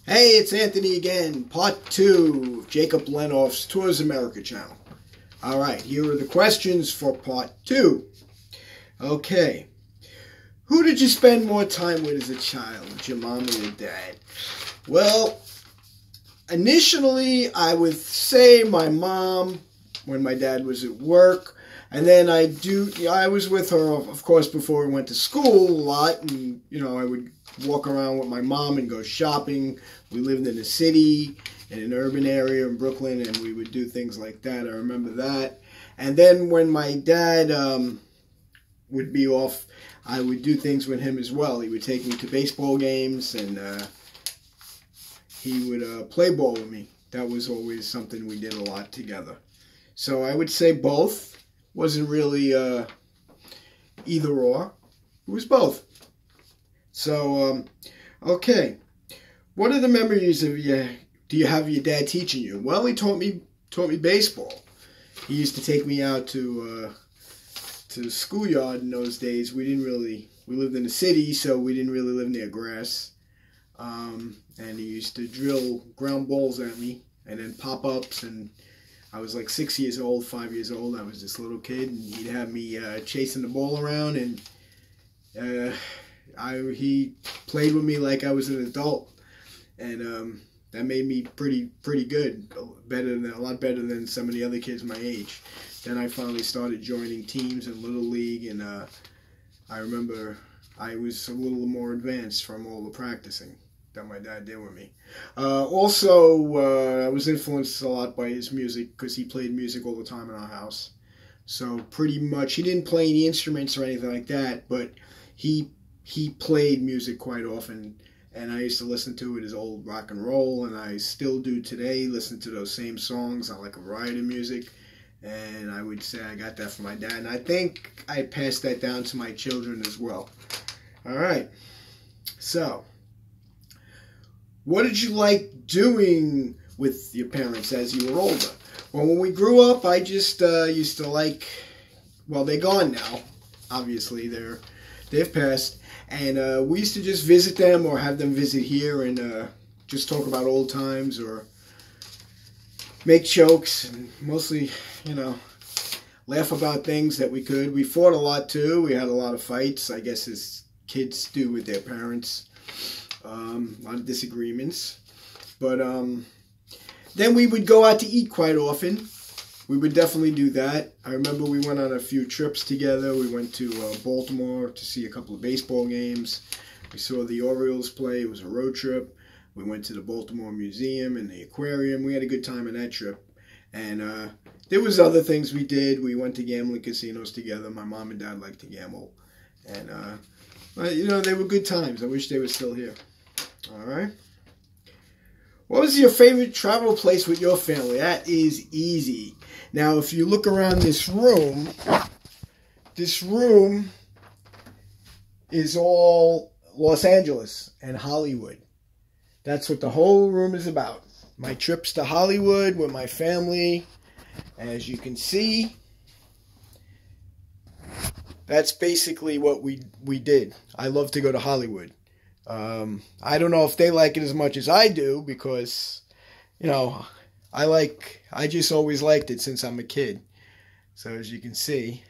Hey, it's Anthony again, part 2 of Jacob Lenoff's Tours America channel. Alright, here are the questions for part 2. Okay, who did you spend more time with as a child, your mom or your dad? Well, initially I would say my mom when my dad was at work. And then I was with her, of course, before we went to school a lot. And, I would walk around with my mom and go shopping. We lived in a city, in an urban area in Brooklyn, and we would do things like that. I remember that. And then when my dad would be off, I would do things with him as well. He would take me to baseball games, and he would play ball with me. That was always something we did a lot together. So I would say both. Wasn't really either or. It was both. So, okay. What are the memories do you have of your dad teaching you? Well, he taught me baseball. He used to take me out to the schoolyard in those days. We lived in the city, so we didn't really live near grass. And he used to drill ground balls at me and then pop-ups, and I was like 6 years old, 5 years old. I was this little kid, and he'd have me chasing the ball around, and he played with me like I was an adult, and that made me pretty good, a lot better than some of the other kids my age. Then I finally started joining teams in Little League, and I remember I was a little more advanced from all the practicing that my dad did with me. Also, I was influenced a lot by his music because he played music all the time in our house. So pretty much, he didn't play any instruments or anything like that, but he played music quite often, and I used to listen to it, his old rock and roll, and I still do today, listen to those same songs. I like a variety of music, and I would say I got that from my dad, and I think I passed that down to my children as well. All right, so what did you like doing with your parents as you were older? Well, when we grew up, I just used to like, well, they're gone now. Obviously, they've passed. And we used to just visit them or have them visit here and just talk about old times or make jokes and mostly, laugh about things that we could. We fought a lot, too. We had a lot of fights, I guess, as kids do with their parents. A lot of disagreements, but then we would go out to eat quite often. We would definitely do that. I remember we went on a few trips together. We went to Baltimore to see a couple of baseball games. We saw the Orioles play. It was a road trip. We went to the Baltimore Museum and the aquarium. We had a good time on that trip. And there was other things we did. We went to gambling casinos together. My mom and dad liked to gamble. And, they were good times. I wish they were still here. All right. What was your favorite travel place with your family? That is easy. Now, if you look around this room is all Los Angeles and Hollywood. That's what the whole room is about. My trips to Hollywood with my family. As you can see, that's basically what we did. I love to go to Hollywood. I don't know if they like it as much as I do because, I just always liked it since I'm a kid. So as you can see,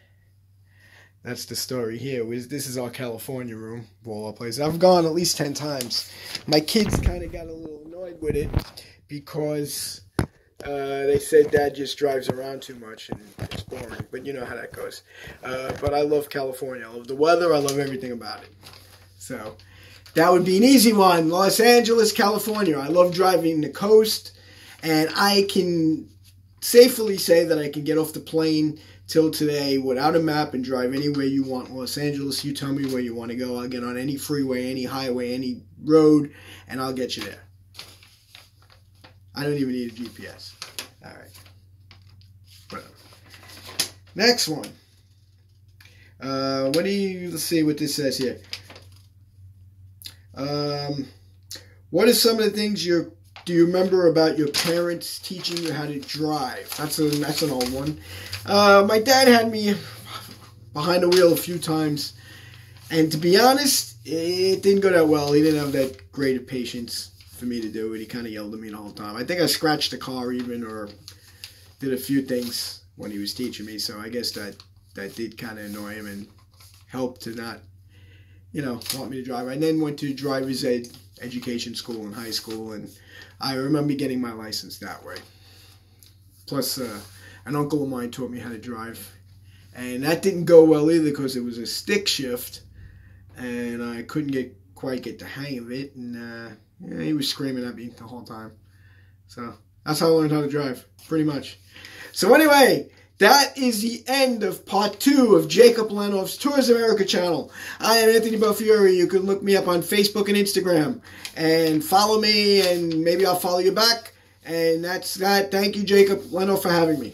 that's the story here. This is our California room, of all our places. I've gone at least 10 times. My kids kind of got a little annoyed with it because they said Dad just drives around too much and it's boring. But you know how that goes. But I love California. I love the weather. I love everything about it. So that would be an easy one. Los Angeles, California. I love driving the coast. And I can safely say that I can get off the plane till today without a map and drive anywhere you want. Los Angeles, you tell me where you want to go. I'll get on any freeway, any highway, any road, and I'll get you there. I don't even need a GPS. All right. Whatever. Next one. Let's see what this says here. What are some of the things do you remember about your parents teaching you how to drive? That's an old one. My dad had me behind the wheel a few times, and to be honest, it didn't go that well. He didn't have that great of patience. for me to do it. He kind of yelled at me the whole time. I think I scratched the car even, or did a few things when he was teaching me. So I guess that did kind of annoy him and helped to not, want me to drive. I then went to driver's education school in high school, and I remember getting my license that way. Plus, an uncle of mine taught me how to drive. And that didn't go well either because it was a stick shift, and I couldn't quite get the hang of it. And he was screaming at me the whole time. So that's how I learned how to drive, pretty much. So anyway, that is the end of part 2 of Jacob Lenoff's Tours America channel. I am Anthony Belfiore. You can look me up on Facebook and Instagram and follow me, and maybe I'll follow you back. And that's that. Thank you, Jacob Lenoff, for having me.